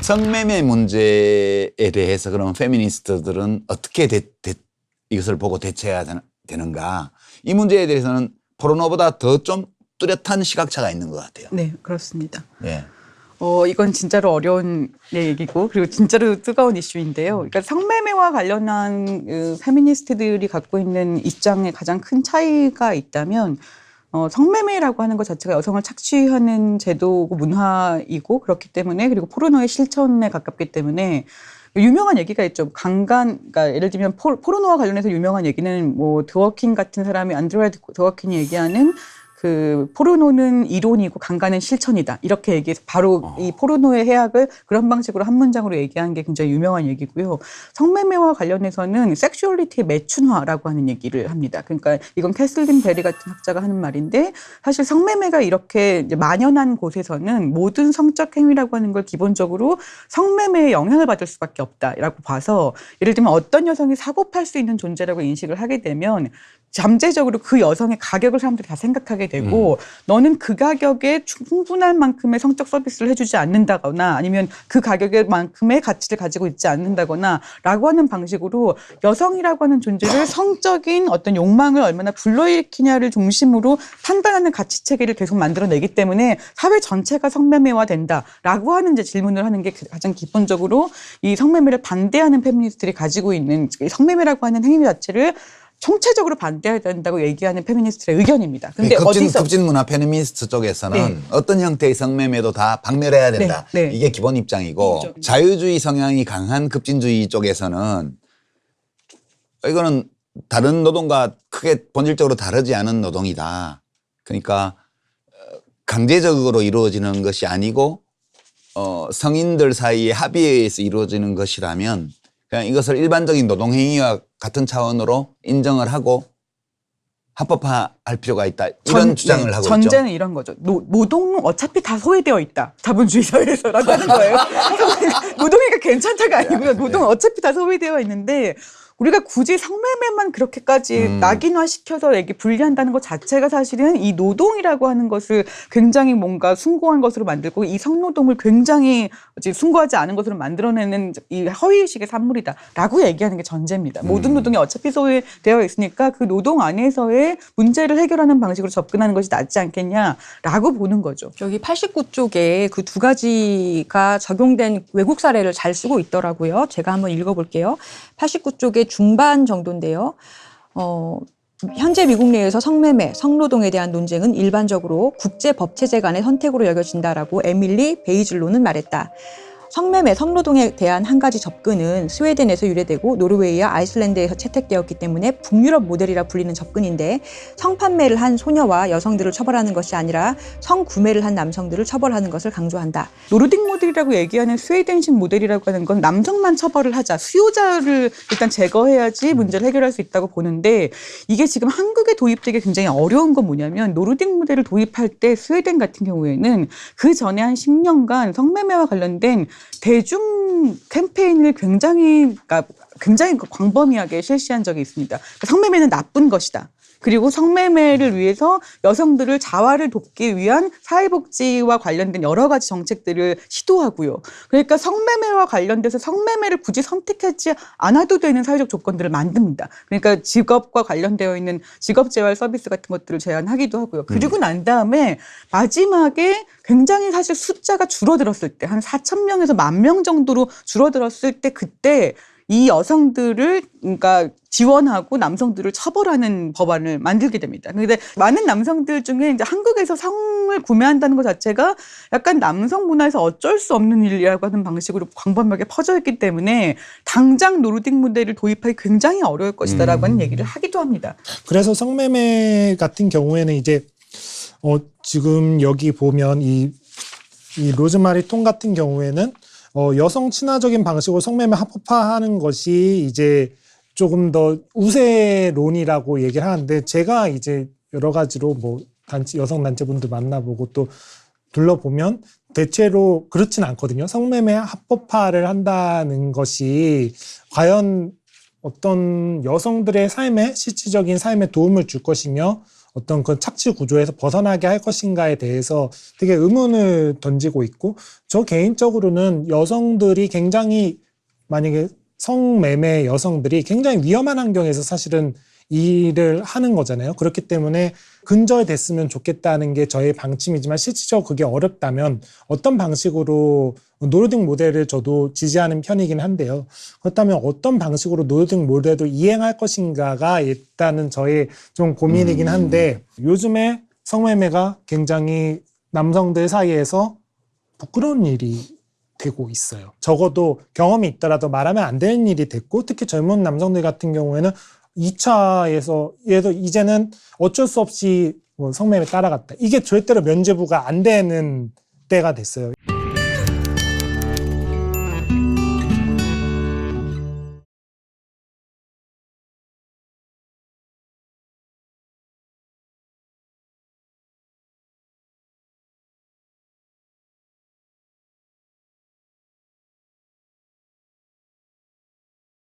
성매매 문제에 대해서 그러면 페미니스트들은 어떻게 이것을 보고 대처해야 되는가? 이 문제에 대해서는 포르노보다 더 좀 뚜렷한 시각차가 있는 것 같아요. 네, 그렇습니다. 예. 이건 진짜로 어려운 얘기고 그리고 진짜로 뜨거운 이슈인데요. 그러니까 성매매와 관련한 페미니스트들이 갖고 있는 입장에 가장 큰 차이가 있다면 성매매라고 하는 것 자체가 여성을 착취하는 제도고 문화이고 그렇기 때문에 그리고 포르노의 실천에 가깝기 때문에 유명한 얘기가 있죠. 그러니까 예를 들면 포르노와 관련해서 유명한 얘기는 뭐 드워킨 같은 사람이 안드레아 드워킨이 얘기하는 그 포르노는 이론이고 강간은 실천이다. 이렇게 얘기해서 바로 이 포르노의 해악을 그런 방식으로 한 문장으로 얘기한 게 굉장히 유명한 얘기고요. 성매매와 관련해서는 섹슈얼리티의 매춘화라고 하는 얘기를 합니다. 그러니까 이건 캐슬린 베리 같은 학자가 하는 말인데 사실 성매매가 이렇게 이제 만연한 곳에서는 모든 성적 행위라고 하는 걸 기본적으로 성매매의 영향을 받을 수밖에 없다라고 봐서 예를 들면 어떤 여성이 사고 팔 수 있는 존재라고 인식을 하게 되면 잠재적으로 그 여성의 가격을 사람들이 다 생각하게 되고 너는 그 가격에 충분할 만큼의 성적 서비스를 해주지 않는다거나 아니면 그 가격만큼의 가치를 가지고 있지 않는다거나 라고 하는 방식으로 여성이라고 하는 존재를 성적인 어떤 욕망을 얼마나 불러일으키냐를 중심으로 판단하는 가치 체계를 계속 만들어내기 때문에 사회 전체가 성매매화 된다라고 하는 이제 질문을 하는 게 가장 기본적으로 이 성매매를 반대하는 페미니스트들이 가지고 있는 성매매라고 하는 행위 자체를 총체적으로 반대해야 된다고 얘기하는 페미니스트의 의견입니다. 근데 급진 문화 페미니스트 쪽에서는 네. 어떤 형태의 성매매도 다 박멸해야 된다. 네. 네. 이게 기본 입장이고 그렇죠. 자유주의 성향이 강한 급진주의 쪽에서는 이거는 다른 노동과 크게 본질적으로 다르지 않은 노동이다. 그러니까 강제적으로 이루어지는 것이 아니고 성인들 사이의 합의에 의해서 이루어지는 것이라면 그냥 이것을 일반적인 노동행위와 같은 차원으로 인정을 하고 합법화할 필요가 있다. 이런 주장을 하고 있죠. 전제는 이런 거죠. 노동은 어차피 다 소외되어 있다. 자본주의 사회에서라고 하는 거예요. 노동이가 괜찮다가 아니고요. 노동은 어차피 다 소외되어 있는데 우리가 굳이 성매매만 그렇게까지 낙인화시켜서 분리한다는 것 자체가 사실은 이 노동이라고 하는 것을 굉장히 뭔가 숭고한 것으로 만들고 이 성노동을 굉장히 숭고하지 않은 것으로 만들어내는 이 허위의식의 산물이다라고 얘기하는 게 전제입니다. 모든 노동이 어차피 소외되어 있으니까 그 노동 안에서의 문제를 해결하는 방식으로 접근하는 것이 낫지 않겠냐라고 보는 거죠. 여기 89쪽에 그 두 가지가 적용된 외국 사례를 잘 쓰고 있더라고요. 제가 한번 읽어볼게요. 89쪽에 중반 정도인데요. 현재 미국 내에서 성매매, 성노동에 대한 논쟁은 일반적으로 국제 법체제 간의 선택으로 여겨진다라고 에밀리 베이즐로는 말했다. 성매매, 성노동에 대한 한 가지 접근은 스웨덴에서 유래되고 노르웨이와 아이슬란드에서 채택되었기 때문에 북유럽 모델이라 불리는 접근인데 성판매를 한 소녀와 여성들을 처벌하는 것이 아니라 성구매를 한 남성들을 처벌하는 것을 강조한다. 노르딕 모델이라고 얘기하는 스웨덴식 모델이라고 하는 건 남성만 처벌을 하자. 수요자를 일단 제거해야지 문제를 해결할 수 있다고 보는데 이게 지금 한국에 도입되기 굉장히 어려운 건 뭐냐면 노르딕 모델을 도입할 때 스웨덴 같은 경우에는 그 전에 한 10년간 성매매와 관련된 대중 캠페인을 굉장히 광범위하게 실시한 적이 있습니다. 그러니까 성매매는 나쁜 것이다. 그리고 성매매를 위해서 여성들을 자활을 돕기 위한 사회복지와 관련된 여러 가지 정책들을 시도하고요. 그러니까 성매매와 관련돼서 성매매를 굳이 선택하지 않아도 되는 사회적 조건들을 만듭니다. 그러니까 직업과 관련되어 있는 직업재활 서비스 같은 것들을 제안하기도 하고요. 그리고 난 다음에 마지막에 굉장히 사실 숫자가 줄어들었을 때 한 4,000명에서 10,000명 정도로 줄어들었을 때 그때 이 여성들을 그러니까 지원하고 남성들을 처벌하는 법안을 만들게 됩니다. 그런데 많은 남성들 중에 이제 한국에서 성을 구매한다는 것 자체가 약간 남성 문화에서 어쩔 수 없는 일이라고 하는 방식으로 광범위하게 퍼져 있기 때문에 당장 노르딕 모델을 도입하기 굉장히 어려울 것이다라고 하는 얘기를 하기도 합니다. 그래서 성매매 같은 경우에는 이제 지금 여기 보면 이 로즈마리 통 같은 경우에는 여성 친화적인 방식으로 성매매 합법화하는 것이 이제 조금 더 우세론이라고 얘기를 하는데 제가 이제 여러 가지로 뭐 여성 단체분들 만나보고 또 둘러보면 대체로 그렇진 않거든요. 성매매 합법화를 한다는 것이 과연 어떤 여성들의 삶에 실질적인 삶에 도움을 줄 것이며 어떤 그 착취 구조에서 벗어나게 할 것인가에 대해서 되게 의문을 던지고 있고, 저 개인적으로는 여성들이 굉장히, 만약에 성매매 여성들이 굉장히 위험한 환경에서 사실은 일을 하는 거잖아요. 그렇기 때문에 근절됐으면 좋겠다는 게 저의 방침이지만, 실질적으로 그게 어렵다면 어떤 방식으로 노르딕 모델을 저도 지지하는 편이긴 한데요. 그렇다면 어떤 방식으로 노르딕 모델을 이행할 것인가가 일단은 저의 좀 고민이긴 한데, 요즘에 성매매가 굉장히 남성들 사이에서 부끄러운 일이 되고 있어요. 적어도 경험이 있더라도 말하면 안 되는 일이 됐고, 특히 젊은 남성들 같은 경우에는 2차에서 이제는 어쩔 수 없이 뭐 성매매 따라갔다, 이게 절대로 면죄부가 안 되는 때가 됐어요.